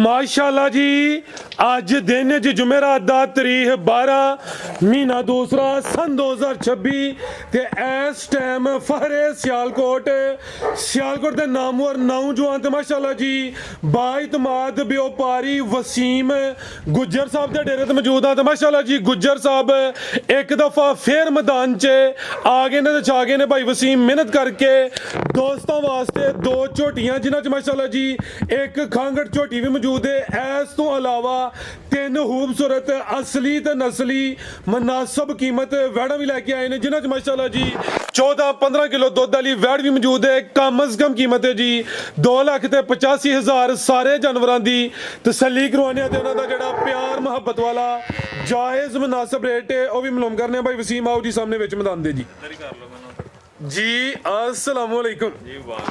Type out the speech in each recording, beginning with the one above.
माशाल्लाह जी अज दिन च जुमेरात दा तरीख 12 महीना दूसरा सन 2026 ते इस टाइम फहरे सियालकोट दे नामवर नौजवान ते माशाल्लाह जी बाइतमाद व्यापारी वसीम गुज्जर साहब दे डेरे ते मौजूद हां ते माशाल्लाह जी गुज्जर साहब एक दफा फिर मैदान च आ गए ने ते छा गए ने भाई वसीम मेहनत करके दोस्तों वास्ते दो झोटियां जिन्हां च माशाल्लाह जी एक खांगड़ झोटी भी मौजूद है। इस तो अलावा तीन खूबसूरत असली ते नस्ली मुनासिब कीमत वैड़ा भी लैके आए ने जिन्हां च माशाल्लाह जी 14-15 किलो दुध वाली वैड़ भी मौजूद है। कम अज कम कीमत है जी 2,85,000 सारे जानवरों की तसल्ली करवाने ते उन्हां दा जेहड़ा प्यार मुहब्बत वाला जायज़ मुनासिब रेट है वह भी मालूम करने भाई वसीम आओ जी सामने विच मैदान दे जी अस्सलाम वालेकुम जी वाह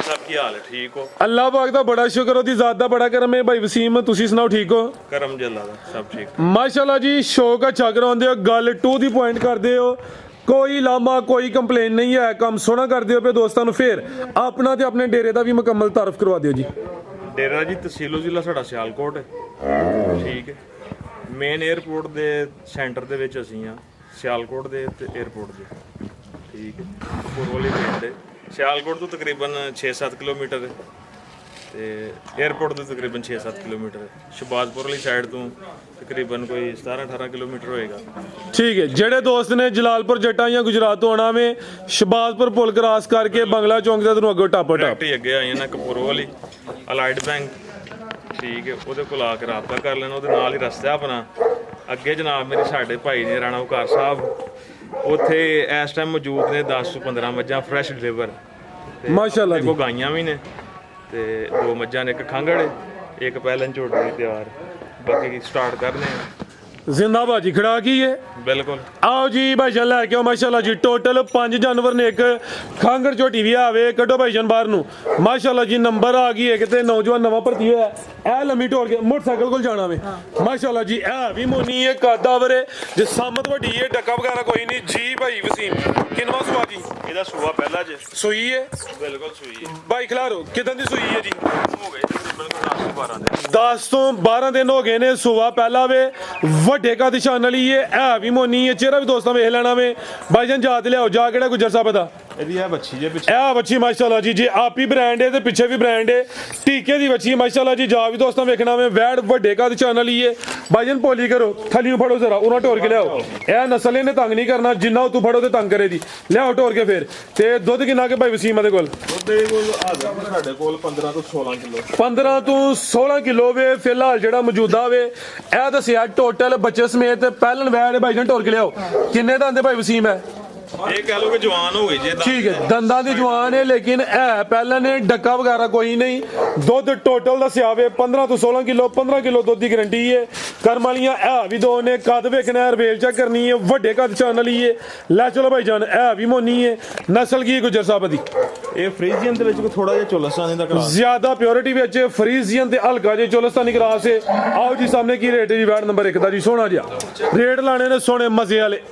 सब की हाल है ठीक हो अल्लाह पाक दा बड़ा शुक्र ओदी ज़ात दा बड़ा करम है भाई वसीम तुसी सुनाओ ठीक हो करम जल्ला दा सब ठीक माशाल्लाह जी शौक अच्छा करांदे हो गल टू दी पॉइंट करदे हो कोई लामा कोई कंप्लेन नहीं है कम सोहना करदे हो पे दोस्तां नूं फिर अपना ते अपने डेरे दा भी मुकम्मल तारफ करवा दियो जी। डेरा जी तहसीलो जिला साडा सियालकोट है ठीक है मेन एयरपोर्ट दे सेंटर दे विच असीं आ सियालकोट दे ते एयरपोर्ट दे ठीक है पुरवली पिंड है सियालकोट तो तकरीबन 6-7 किलोमीटर है ते एयरपोर्ट तो तकरीबन 6-7 किलोमीटर है शहबाजपुर वाली साइड तो तकरीबन कोई 17-18 किलोमीटर होएगा ठीक है। जेड़े दोस्त ने जलालपुर जट्टा या गुजरात तो आना में शहबाजपुर पुल क्रॉस करके बंगला चौंक दे अगो टापो टाप ही अगे आई ना कपूरवाली अलाइड बैंक ठीक है ਉਹਦੇ ਕੋਲ ਆ ਕੇ ਰਾਬਤਾ ਕਰ ਲੈਣਾ ਉਹਦੇ ਨਾਲ ਹੀ ਰਸਤਾ ਆਪਣਾ ਅੱਗੇ ਜਨਾਬ ਮੇਰੇ ਸਾਡੇ ਭਾਈ ਨੇ ਰਾਣਾ ਉਕਾਰ ਸਾਹਿਬ ਉੱਥੇ ਇਸ ਟਾਈਮ ਮੌਜੂਦ ਨੇ 10 ਤੋਂ 15 ਮੱਝਾਂ ਫਰੈਸ਼ ਡਿਲੀਵਰ माशाल्लाह जी ਕੋ ਗਾਈਆਂ ਵੀ ਨੇ ਤੇ ਦੋ ਮੱਝਾਂ ਨੇ ਇੱਕ ਖੰਗੜ ਇੱਕ ਪਹਿਲਨ ਝੋਟੀ ਤਿਆਰ ਬਾਕੀ ਸਟਾਰਟ ਕਰਨੇ जिंदाबाद जी खड़ा की है बिल्कुल आओ जी भाईजान लैके आओ माशाल्लाह जी टोटल 5 जानवर ने एक खांगड़ झोटी भी आवे कड्डो भाईजान बाहर नु माशाल्लाह जी नंबर आ गई है कि नौजवान नवा भर्ती होया ए लम्मी ढोल के मोटरसाइकिल को जाना वे माशाल्लाह जी ए भी मोनी है कादावर है जे सामत वड्डी है डक्का वगैरह कोई नहीं जी भाई वसीम किनवा सुआ जी ਇਹਦਾ ਸੂਆ ਪਹਿਲਾ ਜੇ सुई है ਬਿਲਕੁਲ ਸੂਈ ਹੈ भाई खिलारो कितन दी सुई है जी ਹੋ ਗਏ ਤਕਰੀਬਨ 10-12 ਦਿਨ 10 ਤੋਂ 12 दिन हो गए ने सुबह पहला वे ਵੱਡੇ ਕਾ ਨਿਸ਼ਾਨ ਵਾਲੀ ਇਹ ਵੀ ਮੋਨੀ ਹੈ ਚਿਹਰਾ ਵੀ ਦੋਸਤਾਂ ਵੇਖ ਲੈਣਾ ਵੇ ਭਾਈਜਾਨ ਯਾਦ ਲਿਆਓ ਜਾ ਕਿਹੜਾ ਗੁੱਜਰ ਸਾਹਿਬ ਦਾ ਇਹਦੀ ਆ ਬੱਚੀ ਜੇ ਪਿੱਛੇ ਇਹ ਬੱਚੀ ਮਾਸ਼ਾਅੱਲਾ ਜੀ ਜੀ ਆਪ ਹੀ ਬ੍ਰਾਂਡ ਹੈ ਤੇ ਪਿੱਛੇ ਵੀ ਬ੍ਰਾਂਡ ਹੈ ਟੀਕੇ ਦੀ ਬੱਚੀ ਮਾਸ਼ਾਅੱਲਾ ਜੀ ਜਾ ਵੀ ਦੋਸਤਾਂ ਵੇਖਣਾ ਵੇ ਵੈੜ ਵੱਡੇ ਕਾ ਨਿਸ਼ਾਨ ਵਾਲੀ ਹੈ ਭਾਈਜਾਨ ਪੋਲੀ ਕਰੋ ਥਲੀਓ ਫੜੋ ਜ਼ਰਾ ਉਹਨਾਂ ਢੋਰ ਕੇ ਲਿਆਓ ਇਹ ਨਸਲ ਇਹਨੇ ਤੰਗ ਨਹੀਂ ਕਰਨਾ ਜਿੰਨਾ ਤੂੰ ਫੜੋ ਤੇ ਤੰਗ ਕਰੇ ਦੀ ਲਿਆਓ ਢੋਰ ਕੇ ਫਿਰ ਤੇ ਦੁੱਧ ਕਿੰਨਾ ਕੇ ਭਾਈ ਵਸੀਮ ਦੇ ਕੋਲ ਦੁੱਧ ਦੇ ਕੋਲ ਸਾਡੇ ਕੋਲ 15 ਤੋਂ 16 ਕਿਲੋ 15 ਤੋਂ 16 ਕਿਲੋ ਵੇ ਫਿਲਹਾਲ ਜਿਹੜਾ ਮੌਜੂਦਾ ਵੇ ਇਹ ਦੱਸਿਆ ਟੋਟਲ ਬੱਚੇ ਸਮੇਤ ਪਹਿਲਨ ਵੈੜ ਭਾਈਜਾਨ ਢੋਰ ਕੇ ਲਿਆਓ ਕਿੰਨੇ ਦਾ ਆਂਦੇ ਭਾਈ ਵਸੀਮ ਹੈ ਇਹ ਕਹਿ ਲੋ ਕਿ ਜਵਾਨ ਹੋ ਗਈ ਜੇ ठीक है दंदा दी जवान है लेकिन पहले ने डक्का वगैरह कोई नहीं दुध टोटल दसिया वे 15 तो 16 किलो 15 किलो दुध की गारंटी है कर्म वालियां भी दो ने कद वेखना है रवेल चेक करनी है वड्डे कद चान वाली है लै चलो भाई जान भी मोनी है नस्ल की गुजर साहब दी ਇਹ ਫਰੀਜ਼ੀਅਨ ਦੇ ਵਿੱਚ ਕੋ ਥੋੜਾ ਜਿਹਾ ਚੋਲਸਤਾਨੀ ਦਾ ਕਰਾਸ ज्यादा प्योरिटी विच फ्रीजियन ते हल्का जे चोलस्तानी क्रास है आओ जी सामने की रेट है जी वैट नंबर 1 दा जी सोना जिहा रेट लाने ने सोने मजे वाले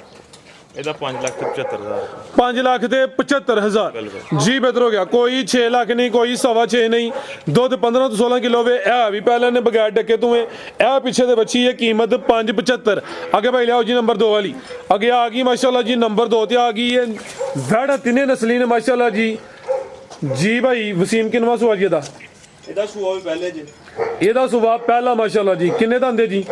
ਇਹਦਾ 5,75,000 5 ਲੱਖ ਤੇ 75,000 ਜੀ ਬਿਹਤਰ ਹੋ ਗਿਆ ਕੋਈ 6 ਲੱਖ ਨਹੀਂ ਕੋਈ 6.5 ਨਹੀਂ ਦੁੱਧ 15 ਤੋਂ 16 ਕਿਲੋ ਵੇ ਇਹ ਵੀ ਪਹਿਲਾਂ ਨੇ ਬਗੈਰ ਡੱਕੇ ਤੋਂ ਇਹ ਪਿੱਛੇ ਦੇ ਬੱਚੀ ਹੈ ਕੀਮਤ 5.75 ਅੱਗੇ ਭਾਈ ਲਿਆਓ ਜੀ ਨੰਬਰ 2 ਵਾਲੀ ਅੱਗੇ ਆ ਗਈ ਮਾਸ਼ਾਅੱਲਾ ਜੀ ਨੰਬਰ 2 ਤੇ ਆ ਗਈ ਹੈ ਵੈੜਾ ਤਿੰਨੇ ਨਸਲੀ ਨੇ ਮਾਸ਼ਾਅੱਲਾ ਜੀ ਭਾਈ ਵਸੀਮ ਕਿਨਵਾ ਸੁਆ ਜੀ ਇਹਦਾ ਸੂਆ ਵੀ ਪਹਿਲੇ ਜੇ ਇਹਦਾ ਸੁਭਾ ਪਹਿਲਾ ਮਾਸ਼ਾਅੱਲਾ ਜੀ ਕਿੰਨੇ ਦੰਦੇ ਜੀ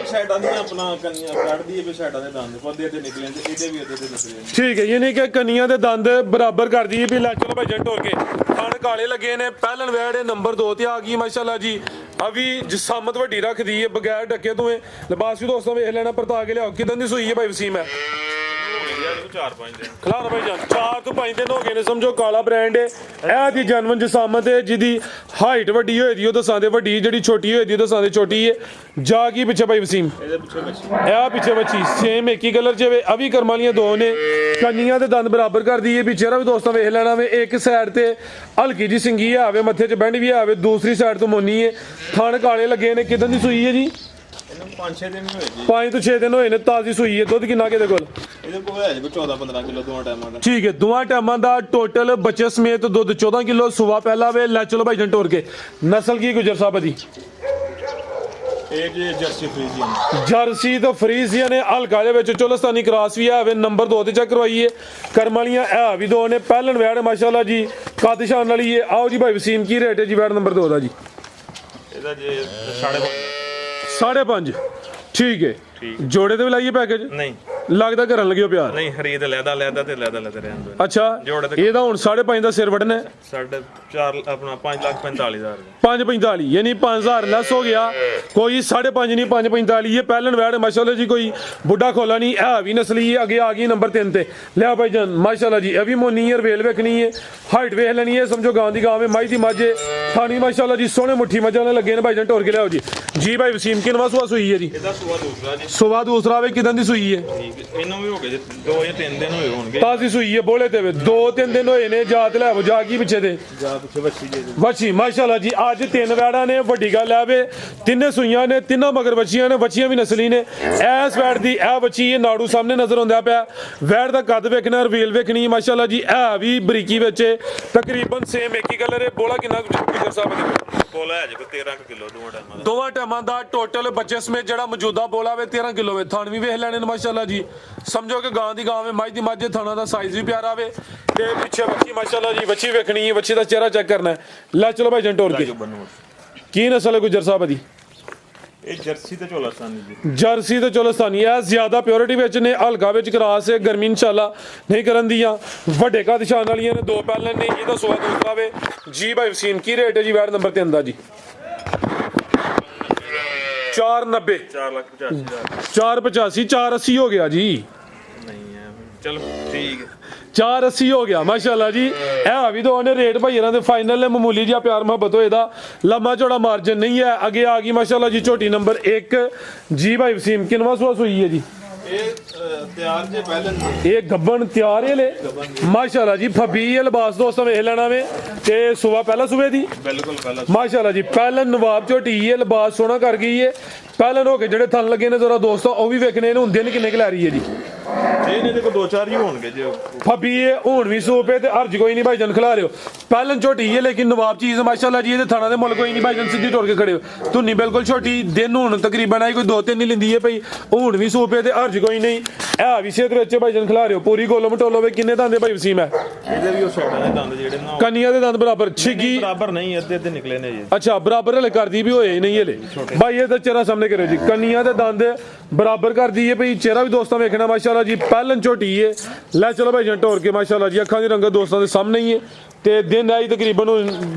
ਸਾਈਡਾਂ ਦੀਆਂ ਆਪਣਾ ਕੰਨੀਆਂ ਕੱਢਦੀ ਹੈ ਵੀ ਸਾਈਡਾਂ ਦੇ ਦੰਦ ਪੱਦੇ ਤੇ ਨਿਕਲੇ ਤੇ ਇਹਦੇ ਵੀ ਉਹਦੇ ਤੇ ਨਿਕਲੇ ਠੀਕ ਹੈ ਯਾਨੀ ਕਿ ਕੰਨੀਆਂ ਦੇ ਦੰਦ ਬਰਾਬਰ ਕਰਦੀ ਹੈ ਵੀ ਲੈ ਚਲੋ ਭਾਈ ਜੱਟ ਹੋ ਕੇ ਖਾਣ ਕਾਲੇ ਲੱਗੇ ਨੇ ਪਹਿਲਨ ਵੈੜ ਨੰਬਰ 2 ਤੇ ਆ ਗਈ ਮਾਸ਼ਾਅੱਲਾ ਜੀ ਅਭੀ ਜਿਸਾਮਤ ਵੱਡੀ ਰੱਖਦੀ ਹੈ ਬਗੈਰ ਢੱਕੇ ਤੋਂ ਲਿਬਾਸ ਵੀ ਦੋਸਤਾਂ ਵੇਖ ਲੈਣਾ ਪਰਤਾ ਕੇ ਲਿਆਓ ਕਿਦਾਂ ਦੀ ਸੂਈ ਹੈ ਭਾਈ ਵਸੀਮ ਹੈ 4-5 ਦਿਨ ਖਲਾਣਾ ਭਾਈ ਜਾਨ 4 ਤੋਂ 5 ਦਿਨ ਹੋ ਗਏ ਨੇ ਸਮਝੋ ਕਾਲਾ ਬ੍ਰਾਂਡ ਹੈ ਇਹ ਦੀ ਜਨਮਨ ਜਿਸਾਮਤ ਹੈ ਜਿਹਦੀ ਹਾਈਟ ਵੱਡੀ ਹੋਈ ਦੀ ਉਹ ਦੱਸਾਂ ਦੇ ਵੱਡੀ ਜਿਹੜੀ ਛੋਟੀ ਹੋਈ ਦੀ ਉਹ ਦੱਸਾਂ ਦੇ ਛੋਟੀ ਹੈ ਜਾ ਕੀ ਪਿੱਛੇ ਭਾਈ ਵਸੀਮ ਇਹਦੇ ਪਿੱਛੇ ਬੱਚੀ ਇਹ ਪਿੱਛੇ ਬੱਚੀ ਸੇਮ ਇੱਕ ਹੀ ਕਲਰ ਚ ਵੇ ਅਭੀ ਕਰਮ ਵਾਲੀਆਂ ਦੋ ਨੇ ਕੰਨੀਆਂ ਦੇ ਦੰਦ ਬਰਾਬਰ ਕਰਦੀ ਹੈ ਵੀ ਚਿਹਰਾ ਵੀ ਦੋਸਤਾਂ ਵੇਖ ਲੈਣਾ ਵੇ ਇੱਕ ਸਾਈਡ ਤੇ ਹਲਕੀ ਜੀ ਸਿੰਗੀ ਆਵੇ ਮੱਥੇ 'ਚ ਬੈਂਡ ਵੀ ਆਵੇ ਦੂਸਰੀ ਸਾਈਡ ਤੋਂ ਮੋਨੀ ਹੈ ਥਣ ਕਾਲੇ ਲੱਗੇ ਨੇ ਕਿਦਾਂ ਦੀ ਸੂਈ ਹੈ ਜੀ 5-6 ਦਿਨ ਹੋਏ ਜੀ 5 ਤੋਂ 6 ਦਿਨ ਹੋਏ ਨੇ ਤਾਜ਼ੀ ਸੂਈ ਹੈ ਦੁੱਧ ਕਿੰਨਾ ਕਿਹਦੇ ਕੋਲ ਇਹਦੇ ਇਹਦੇ ਕੋਲ ਹੈ ਜੀ 14-15 ਕਿਲੋ ਦੋਵਾਂ ਟਾਈਮਾਂ ਦਾ। ਠੀਕ ਹੈ, ਦੋਵਾਂ ਟਾਈਮਾਂ ਦਾ ਟੋਟਲ ਬੱਚੇ ਸਮੇਤ ਦੁੱਧ 14 ਕਿਲੋ ਸੁਬਾ ਪਹਿਲਾ ਵੇ। ਲੈ ਚਲੋ ਭਾਈ ਜਨ ਟੋਰ ਕੇ ਨਸਲ ਕੀ ਗੁਜਰ ਸਾਹਿਬ ਦੀ ਇਹ ਜੀ ਜਰਸੀ ਫਰੀਜ਼ੀਅਨ। ਜਰਸੀ ਤੋਂ ਫਰੀਜ਼ੀਅਨ ਨੇ ਹਲਕਾ ਦੇ ਵਿੱਚ ਚੋਲਸਤਾਨੀ ਕ੍ਰਾਸ ਵੀ ਹੈ ਵੇ। ਨੰਬਰ 2 ਤੇ ਚੈੱਕ ਕਰਵਾਈਏ। ਕਰਮ ਵਾਲੀਆਂ ਇਹ ਵੀ ਦੋ ਨੇ। ਪਹਿਲਣ ਵੈੜ ਮਾਸ਼ਾਅੱਲਾ ਜੀ ਕੱਦ ਸ਼ਾਨ ਵਾਲੀ ਹੈ। ਆਓ ਜੀ ਭਾਈ ਵਸੀਮ ਕੀ ਰੇਟ ਹੈ ਜੀ ਵੈੜ ਨੰਬਰ 2 ਦਾ ਜੀ? ਇਹਦਾ ਜੀ 5.5 5.5 ਠੀਕ ਹੈ। ਜੋੜੇ ਤੇ ਵੀ ਲਾਈਏ ਪੈਕੇਜ? ਨਹੀਂ ਲੱਗਦਾ ਕਰਨ ਲੱਗਿਓ ਪਿਆਰ। ਨਹੀਂ ਖਰੀਦ ਲੈਦਾ ਤੇ ਲੈਦਾ ਰਹਿੰਦਾ। ਅੱਛਾ ਜੋੜੇ ਤੇ ਇਹਦਾ ਹੁਣ 5.5 ਦਾ ਸਿਰ ਵੜਨਾ ਹੈ। 4.5 ਆਪਣਾ 5,45,000 5.45 ਯਾਨੀ 5000 ਲੈਸ ਹੋ ਗਿਆ। ਕੋਈ 5.5 ਨਹੀਂ 5.45 ਇਹ ਪਹਿਲਣ ਵੈੜ ਮਾਸ਼ਾਅੱਲਾ ਜੀ। ਕੋਈ ਬੁੱਢਾ ਖੋਲਾ ਨਹੀਂ ਹੈ ਵੀ ਨਸਲੀ ਹੈ। ਅੱਗੇ ਆ ਗਈ ਨੰਬਰ 3 ਤੇ। ਲਿਆ ਭਾਈ ਜਾਨ ਮਾਸ਼ਾਅੱਲਾ ਜੀ ਇਹ ਵੀ ਮੋਨੀ ਹੈ। ਵੇਲ ਵੇਖਣੀ ਹੈ, ਹਾਈਟ ਵੇਖ ਲੈਣੀ ਹੈ। ਸਮਝੋ ਗਾਂ ਦੀ ਗਾਂ ਹੈ, ਮਾਈ ਦੀ ਮਾਝੇ ਥਾਣੀ ਮਾਸ਼ਾਅੱਲਾ ਜੀ ਸੋਹਣੇ ਮੁੱਠੀ ਮੱਝਾਂ ਨੇ ਲੱਗੇ ਨੇ ਭਾਈ ਜਾਨ ਟੋਰ ਕੇ ਲਿਆਓ ਜੀ। ਜੀ ਭਾਈ ਵਸੀਮ ਕਿਨਵਾ ਸੁਆ ਸੂਈ ਹੈ ਜੀ? ਇਹਦਾ ਸੁਆ ਦੂਸਰਾ ਜੀ। ਸੁਬਾ ਦੂਸਰਾ ਵੇ ਕਿਦਾਂ ਦੀ ਸੂਈ ਹੈ? ਠੀਕ ਇਹਨੂੰ ਵੀ ਹੋ ਗਏ 2 ਜਾਂ 3 ਦਿਨ ਹੋਏ ਹੋਣਗੇ। ਤਾਜ਼ੀ ਸੂਈ ਹੈ ਬੋਲੇ ਤੇ ਵੇ 2-3 ਦਿਨ ਹੋਏ ਨੇ। ਜਾਤ ਲੈ ਜਾ ਕੀ ਪਿੱਛੇ ਤੇ ਜਾ ਪਿੱਛੇ ਬੱਚੀ ਜੀ। ਵੱਛੀ ਮਾਸ਼ਾਅੱਲਾ ਜੀ ਅੱਜ 3 ਵੈੜਾਂ ਨੇ। ਵੱਡੀ ਗੱਲ ਹੈ ਵੇ ਤਿੰਨੇ ਸੂਈਆਂ ਨੇ, ਤਿੰਨੋਂ ਮਗਰ ਬੱਚੀਆਂ ਨੇ। ਬੱਚੀਆਂ ਵੀ ਨਸਲੀ ਨੇ। ਐਸ ਵੈੜ ਦੀ ਇਹ ਬੱਚੀ ਇਹ ਨਾੜੂ ਸਾਹਮਣੇ ਨਜ਼ਰ ਆਉਂਦਾ ਪਿਆ। ਵੈੜ ਦਾ ਕੱਦ ਵੇਖਣਾ, ਰਵੀਲ ਵੇਖਣੀ ਮਾਸ਼ਾਅੱਲਾ ਜੀ। ਇਹ ਵੀ ਬਰੀਕੀ ਵਿੱਚ ਤਕਰੀਬਨ ਸੇਮ ਇੱਕ ਹੀ ਕਲਰ ਹੈ। ਬੋਲਾ ਕਿੰਨਾ ਗੁਜਰ ਸਾਹਿਬ ਦੇ ਕੋਲ ਹੈ ਜੀ 13 ਕਿਲੋ ਦੋਵਾਂ ਟਾਈਮਾਂ ਦਾ। ਦੋਵਾਂ ਟਾਈਮਾਂ ਦਾ ਟੋਟਲ ਬੱਚੇ ਸਮੇਤ ਜਿਹੜਾ ਮੌਜੂਦਾ ਬੋਲਾ ਵੇ 13 ਕਿਲੋ ਵੇ। ਥਣ ਵੀ ਵੇਖ ਲੈਣੇ ਨੇ ਮਾਸ਼ਾਅੱਲਾ ਜੀ। ਸਮਝੋ ਕਿ ਗਾਂ ਦੀ ਗਾਂ ਵੇ, ਮੱਝ ਦੀ ਮੱਝ। ਥਣਾ ਦਾ ਸਾਈਜ਼ ਵੀ ਪਿਆਰਾ ਵੇ ਤੇ ਪਿੱਛੇ ਬੱਚੀ ਮਾਸ਼ਾਅੱਲਾ ਜੀ। ਬੱਚੀ ਵੇਖਣੀ ਹੈ, ਬੱਚੀ ਦਾ ਚਿਹਰਾ ਚੈੱਕ ਕਰਨਾ ਹੈ। ਲੈ ਚਲੋ ਭਾਈ ਜਨ ਟੋਰ ਕੇ ਕੀ ਨਸਲ ਹੈ ਗੁਜਰ ਸਾਹਿਬ ਦੀ? ਇਹ ਜਰਸੀ ਤੇ ਚੋਲਸਤਾਨੀ ਜੀ। ਜਰਸੀ ਤੇ ਚੋਲਸਤਾਨੀ ਹੈ। ਜ਼ਿਆਦਾ ਪਿਓਰਿਟੀ ਵਿੱਚ ਨੇ, ਹਲਕਾ ਵਿੱਚ ਕਰਾਸ ਹੈ। ਗਰਮੀ ਇਨਸ਼ਾਅੱਲਾ ਨਹੀਂ ਕਰਨ ਦੀਆਂ। ਵੱਡੇ ਕੱਦ ਸ਼ਾਨ ਵਾਲੀਆਂ ਨੇ, 2 ਪਹਿਲਣ ਨੇ। ਇਹਦਾ ਸੁਆ ਦੂਸਰਾ ਵੇ ਜੀ ਭਾਈ ਵਸੀਮ ਕੀ ਰੇਟ ਹੈ ਜੀ ਵੈੜ ਨੰਬਰ 3 ਦਾ ਜੀ? 490 4,85,000 485 480 ਹੋ ਗਿਆ ਜੀ। ਨਹੀਂ ਹੈ ਚਲੋ ਠੀਕ ਹੈ 480 ਹੋ ਗਿਆ ਮਾਸ਼ਾਅੱਲਾ ਜੀ। ਇਹ ਵੀ ਦੋ ਨੇ ਰੇਟ ਭਾਈ ਇਹਨਾਂ ਦੇ ਫਾਈਨਲ ਨੇ। ਮਾਮੂਲੀ ਜਿਹਾ ਪਿਆਰ ਮੁਹੱਬਤ ਹੋਏ ਦਾ ਲੰਮਾ ਚੌੜਾ ਮਾਰਜਨ ਨਹੀਂ ਹੈ। ਅੱਗੇ ਆ ਗਈ ਮਾਸ਼ਾਅੱਲਾ ਜੀ ਝੋਟੀ ਨੰਬਰ 1 ਜੀ ਭਾਈ ਵਸੀਮ ਕਿਨਵਾ ਸੁਆ ਸੂਈ ਹੈ ਜੀ? ਇਹ ਤਿਆਰ ਜੇ ਪਹਿਲਨ ਇਹ ਗੱਬਣ ਤਿਆਰ ਹੈ ਲੈ ਮਾਸ਼ਾਅੱਲਾ ਜੀ। ਫਬੀ ਇਹ ਲਿਬਾਸ ਦੋਸਤਾਂ ਵੇਖ ਲੈਣਾ ਵੇ ਤੇ ਸੁਬਾ ਪਹਿਲਾ ਸੂਬੇ ਦੀ ਬਿਲਕੁਲ ਪਹਿਲਾਂ ਮਾਸ਼ਾਅੱਲਾ ਜੀ। ਪਹਿਲਾਂ ਨਵਾਬ ਝੋਟੀ ਇਹ ਲਿਬਾਸ ਸੋਹਣਾ ਕਰ ਗਈ ਹੈ। ਪਹਿਲਾਂ ਹੋ ਕੇ ਜਿਹੜੇ ਥਣ ਲੱਗੇ ਨੇ ਜ਼ਰਾ ਦੋਸਤੋ ਉਹ ਵੀ ਵੇਖਣੇ ਨੇ। ਹੁੰਦੇ ਨੇ ਕਿੰਨੇ ਕੁ ਲੈ ਰਹੀ ਹੈ ਜੀ? ਇਹਨੇ ਦੇ ਕੋ 2-4 ਹੀ ਹੋਣਗੇ ਜੀ। ਫਬੀ ਇਹ ਹੁਣ ਵੀ ਸੂਪੇ ਤੇ ਅਰਜ ਕੋਈ ਨਹੀਂ ਭਾਈ ਜਨ ਖਿਲਾ ਰਿਓ। ਪਹਿਲਾਂ ਝੋਟੀ ਹੈ ਲੇਕਿਨ ਨਵਾਬ ਚੀਜ਼ ਮਾਸ਼ਾਅੱਲਾ ਜੀ। ਇਹਦੇ ਥਾਣਾ ਦੇ ਮੁੱਲ ਕੋਈ ਨਹੀਂ ਭਾਈ ਜਨ ਸਿੱਧੀ ਟੋਰ ਕੇ ਖੜੇ ਹੋ। ਧੁੰਨੀ ਬਿਲਕੁਲ ਛੋਟੀ ਦਿਨ ਹੁਣ ਤਕਰੀਬਨ ਆਈ ਕੋਈ 2-3 ਹੀ ਲਿੰਦੀ ਹੈ ਭਈ। ਹੁਣ ਵੀ ਸੂਪੇ ਤੇ ਅਰਜ ਕੋਈ ਨਹੀਂ। ਇਹ ਵੀ ਸਿਹਤ ਵਿੱਚ ਭਾਈ ਜਨ ਖਿਲਾ ਰਿਓ। ਪੂਰੀ ਗੋਲੋ ਮਟੋਲੋ ਵੇ ਕਿੰਨੇ ਦੰਦੇ ਭਾਈ ਵਸੀਮ ਹੈ? ਇਹਦੇ ਵੀ ਉਹ ਸਾਈਡਾਂ ਦੇ ਦੰਦ ਜਿਹੜੇ ਨਾ ਕੰਨੀਆਂ ਦੇ ਦੰਦ ਬਰਾਬਰ ਛਿੱਗੀ ਬਰਾਬਰ ਨਹੀਂ ਅੱਧੇ ਨਿਕਲੇ ਨੇ ਜੀ। ਅੱਛਾ ਬਰਾਬਰ ਹਲੇ ਕਰਦੀ ਵੀ ਹੋਏ ਨਹੀਂ ਹਲੇ ਭਾਈ। ਇਹ ਤਾਂ ਚਿਹਰਾ ਸਾਹਮਣੇ ਕਰਿਓ ਜੀ। ਕੰਨੀਆਂ ਦੇ ਦੰਦ ਬਰਾਬਰ ਕਰਦੀ ਹੈ ਭਈ। ਚਿਹਰਾ ਵੀ ਦੋਸਤਾਂ ਵੇਖਣਾ ਮਾਸ਼ਾਅੱਲਾ ਜੀ। ਪਹਿਲਨ ਝੋਟੀ ਹੈ। ਲੈ ਚਲੋ ਭਾਈ ਜਨ ਟੋਰ ਕੇ ਮਾਸ਼ਾਅੱਲਾ ਜੀ। ਅੱਖਾਂ ਦੀ ਰੰਗਤ ਦੋਸਤਾਂ ਦੇ ਸਾਹਮਣੇ ਹੀ ਹੈ ਤੇ ਦਿਨ ਆਈ ਤਕਰੀਬਨ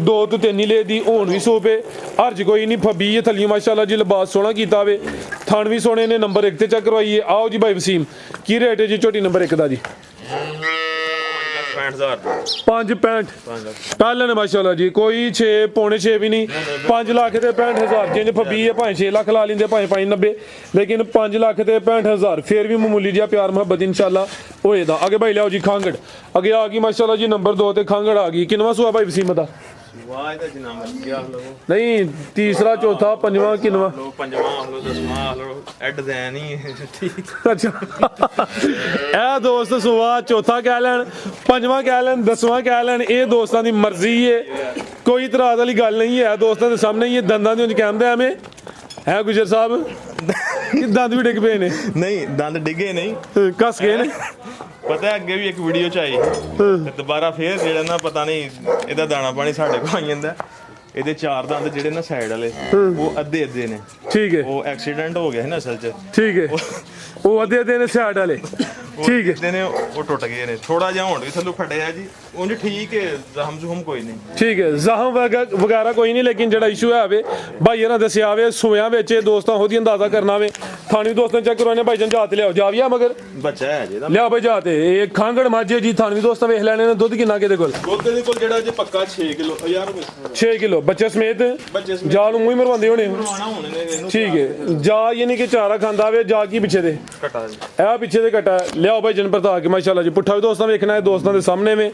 2 ਤੋਂ 3 ਹੀ ਲੈ ਦੀ। ਹੁਣ ਵੀ ਸੋਪੇ ਅਰਜ ਕੋਈ ਨਹੀਂ। ਫਬੀ ਇਹ ਥੱਲੀ ਮਾਸ਼ਾਅੱਲਾ ਜੀ ਲਿਬਾਸ ਸੋਹਣਾ ਕੀਤਾ ਵੇ। ਥਣ ਵੀ ਸੋਹਣੇ ਨੇ। ਨੰਬਰ 1 ਤੇ ਚੈੱਕ ਕਰਵਾਈਏ। ਆਓ ਜੀ ਭਾਈ ਵਸੀਮ ਕੀ ਰੇਟ ਹੈ ਜੀ ਝੋਟੀ ਨੰਬਰ 1 ਦਾ ਜੀ? 65,000 5.65 ਪਹਿਲਾਂ ਨੇ ਮਾਸ਼ਾਅੱਲਾ ਜੀ। ਕੋਈ 6 ਪੌਣੇ 6 ਵੀ ਨਹੀਂ। 5 ਲੱਖ ਤੇ 65,000 ਜਿੰਜ ਫਬੀ ਹੈ। ਭਾਵੇਂ 6 ਲੱਖ ਲਾ ਲੈਂਦੇ ਭਾਵੇਂ 590 ਲੇਕਿਨ 5 ਲੱਖ ਤੇ 65,000 ਫਿਰ ਵੀ ਮਾਮੂਲੀ ਜਿਹਾ ਪਿਆਰ ਮੁਹੱਬਤ ਇਨਸ਼ਾਅੱਲਾ ਹੋਏਦਾ। ਅੱਗੇ ਭਾਈ ਲਿਆਓ ਜੀ ਖਾਂਗੜ। ਅੱਗੇ ਆ ਗਈ ਮਾਸ਼ਾਅੱਲਾ ਜੀ ਨੰਬਰ 2 ਤੇ ਖਾਂਗੜ ਆ ਗਈ। ਕਿੰਨਵਾਂ ਸੂਆ ਭਾਈ ਵਸੀਮ ਦਾ? ਵਾਹ ਇਹਦਾ ਜਨਾਬ ਕਿਆ ਲੋ ਨਹੀਂ ਤੀਸਰਾ ਚੌਥਾ ਪੰਜਵਾਂ ਕਿੰਨਵਾਂ? ਲੋ ਪੰਜਵਾਂ ਲੋ 10ਵਾਂ ਲੋ ਐ ਡਿਜ਼ਾਈਨ ਹੀ ਠੀਕ। ਅੱਛਾ ਇਹ ਦੋਸਤ ਸੂਆ ਚੌਥਾ ਕਹਿ ਲੈਣ, ਪੰਜਵਾਂ ਕਹਿ ਲੈਣ, 10ਵਾਂ ਕਹਿ ਲੈਣ, ਇਹ ਦੋਸਤਾਂ ਦੀ ਮਰਜ਼ੀ ਹੈ। ਕੋਈ ਇਤਰਾਜ਼ ਵਾਲੀ ਗੱਲ ਨਹੀਂ ਹੈ। ਦੋਸਤਾਂ ਦੇ ਸਾਹਮਣੇ ਹੀ ਦੰਦਾਂ ਦੀ ਉਂਝ ਕਹਿੰਦੇ ਐਵੇਂ ਹੈ ਗੁਜਰ ਸਾਹਿਬ। ਦੰਦ ਵੀ ਡਿੱਗ ਪਏ ਨੇ? ਨਹੀਂ ਦੰਦ ਡਿੱਗੇ ਨਹੀਂ ਕੱਸ ਗਏ ਨੇ। ਪਤਾ ਅੱਗੇ ਵੀ ਇੱਕ ਵੀਡੀਓ ਚ ਆਈ ਤੇ ਦੁਬਾਰਾ ਫੇਰ ਜਿਹੜਾ ਨਾ ਪਤਾ ਨਹੀਂ ਇਹਦਾ ਦਾਣਾ ਪਾਣੀ ਸਾਡੇ ਕੋਲ ਆਈ ਜਾਂਦਾ। ਇਹਦੇ 4 ਦੰਦ ਜਿਹੜੇ ਨਾ ਸਾਈਡ ਵਾਲੇ ਉਹ ਅੱਧੇ ਅੱਧੇ ਨੇ। ਠੀਕ ਹੈ। ਉਹ ਐਕਸੀਡੈਂਟ ਹੋ ਗਿਆ ਸੀ ਨਾ ਅਸਲ ਚ। ਠੀਕ ਹੈ। ਉਹ ਅੱਧੇ ਅੱਧੇ ਨੇ ਸਾਈਡ ਵਾਲੇ। ਠੀਕ ਹੈ। ਨੇ ਉਹ ਟੁੱਟ ਗਏ ਨੇ। ਥੋੜਾ ਜਿਹਾ ਹੁਣ ਵੀ ਥੱਲੋਂ ਫਟਿਆ ਜੀ। ਉਂਝ ਠੀਕ ਹੈ। ਜ਼ਖਮ ਜ਼ੁਖਮ ਕੋਈ ਨਹੀਂ। ਠੀਕ ਹੈ। ਜ਼ਖਮ ਵਗੈਰਾ ਕੋਈ ਨਹੀਂ ਲੇਕਿਨ ਜਿਹੜਾ ਇਸ਼ੂ ਹੈ ਵੇ ਭਾਈ ਇਹਨਾਂ ਦੱਸਿਆ ਵੇ ਸੂਆਂ ਵਿੱਚ ਦੋਸਤਾਂ ਉਹਦੀ ਅੰਦਾਜ਼ਾ ਕਰਨਾ ਵੇ। ਥਾਣੀ ਦੋਸਤਾਂ ਚੈੱਕ ਕਰਵਾਣੇ ਭਾਈ ਜਨ ਜਾਤ ਲਿਆਓ। ਜਾ ਵੀ ਆ ਮਗਰ ਬੱਚਾ ਹੈ ਜੀ ਇਹਦਾ। ਲਿਆ ਭਾਈ ਜਾ ਤੇ ਇਹ ਖਾਂਗੜ ਮਾਝੇ ਜੀ। ਥਾਣੀ ਦੋਸਤਾਂ ਵੇਖ ਲੈਣੇ ਨੇ। ਦੁੱਧ ਕਿੰਨਾ ਕਿਹਦੇ ਕੋਲ? ਦੁੱਧ ਦੇ ਕੋਲ ਜਿਹੜਾ ਜੇ ਪੱਕਾ 6 ਕਿਲੋ 6 ਕਿਲੋ ਬੱਚੇ ਸਮੇਤ। ਜਾ ਨੂੰ ਮੂੰਹ ਹੀ ਮਰਵਾਉਂਦੇ ਹੋਣੇ। ਠੀਕ ਹੈ। ਜਾ ਯਾਨੀ ਕਿ ਚਾਰਾ ਖਾਂਦਾ ਵੇ। ਜਾ ਕੀ ਪਿੱਛੇ ਦੇ ਘਟਾ ਜੀ ਇਹ ਪਿੱਛੇ ਦੇ ਘਟਾ। ਲਿਆਓ ਭਾਈ ਜਨ ਪਰਤਾ ਕੇ ਮਾਸ਼ਾਅੱਲਾ ਜੀ। ਪੁੱਠਾ ਵੀ ਦੋਸਤਾਂ ਵੇਖਣਾ ਹੈ ਦੋਸਤਾਂ ਦੇ ਸਾਹਮਣੇ ਵੇ।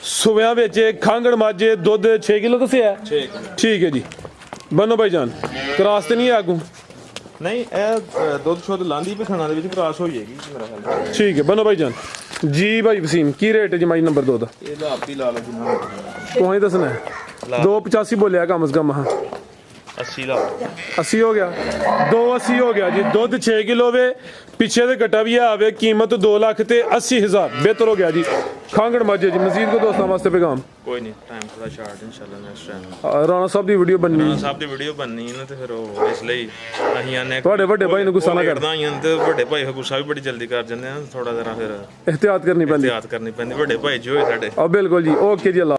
ਸੁਵਿਆਂ ਵਿੱਚ ਖਾਂਗੜ ਮਾਝੇ ਦੁੱਧ 6 ਕਿਲੋ ਦੱਸਿਆ। 6 ਕਿਲੋ ਠੀਕ ਹੈ ਜੀ। ਬੰਨੋ ਭਾਈ ਜਾਨ ਕਰਾਸ ਤੇ ਨਹੀਂ ਆਗੂ ਨਹੀਂ ਇਹ ਦੁੱਧ ਸ਼ੁੱਧ ਲਾਂਦੀ ਪਖਾਣਾ ਦੇ ਵਿੱਚ ਕ੍ਰਾਸ ਹੋ ਜਾਏਗੀ ਮੇਰਾ ਖਿਆਲ। ਠੀਕ ਹੈ ਬਨੋ ਭਾਈ ਜਾਨ ਜੀ। ਭਾਈ ਵਸੀਮ ਕੀ ਰੇਟ ਹੈ ਜਮਾਈ ਨੰਬਰ 2 ਦਾ? ਇਹਦਾ ਆਪ ਹੀ ਲਾ ਲਓ ਜਿੰਨਾ ਕੋਈ ਦੱਸਣਾ ਹੈ 285 ਬੋਲਿਆ ਕਮ ਸੇ ਕਮ। ਹਾਂ 80 ਲਾ 80 ਹੋ ਗਿਆ, 280 ਹੋ ਗਿਆ ਜੀ। ਦੁੱਧ 6 ਕਿਲੋ ਵੇ, ਪਿੱਛੇ ਦੇ ਘਟਾ ਵੀ ਆਵੇ, ਕੀਮਤ 2 ਲੱਖ ਤੇ 80,000 ਬਿਹਤਰ ਹੋ ਗਿਆ ਜੀ। ਖਾਂਗੜ ਮਾਝੇ ਜੀ। ਮਜ਼ੀਦ ਕੋ ਦੋਸਤਾਂ ਵਾਸਤੇ ਪੈਗਾਮ? ਕੋਈ ਨਹੀਂ, ਟਾਈਮ ਥੋੜਾ ਸ਼ਾਰਟ ਇਨਸ਼ਾਅੱਲਾ ਨੈਕਸਟ ਟਾਈਮ ਰਾਣਾ ਸਾਹਿਬ ਦੀ ਵੀਡੀਓ ਬਣਨੀ, ਸਾਹਿਬ ਦੀ ਵੀਡੀਓ ਬਣਨੀ ਨਾ, ਤੇ ਫਿਰ ਉਹ ਇਸ ਲਈ ਅਸੀਂ ਆਨੇ ਤੁਹਾਡੇ ਵੱਡੇ ਭਾਈ ਨੂੰ ਗੁੱਸਾ ਨਾ ਕਰ। ਕਰਦਾ ਹੀ ਤੇ ਵੱਡੇ ਭਾਈ ਗੁੱਸਾ ਵੀ ਬੜੀ ਜਲਦੀ ਕਰ ਜਾਂਦੇ ਆ, ਥੋੜਾ ਜਰਾ ਫਿਰ ਇhtiyat ਕਰਨੀ ਪੈਂਦੀ, ਇhtiyat ਕਰਨੀ ਪੈਂਦੀ ਵੱਡੇ ਭਾਈ ਜੀ ਹੋਏ ਸਾਡੇ। ਬਿਲਕੁਲ ਜੀ। ਓਕੇ ਜੀ, ਅੱਲਾ।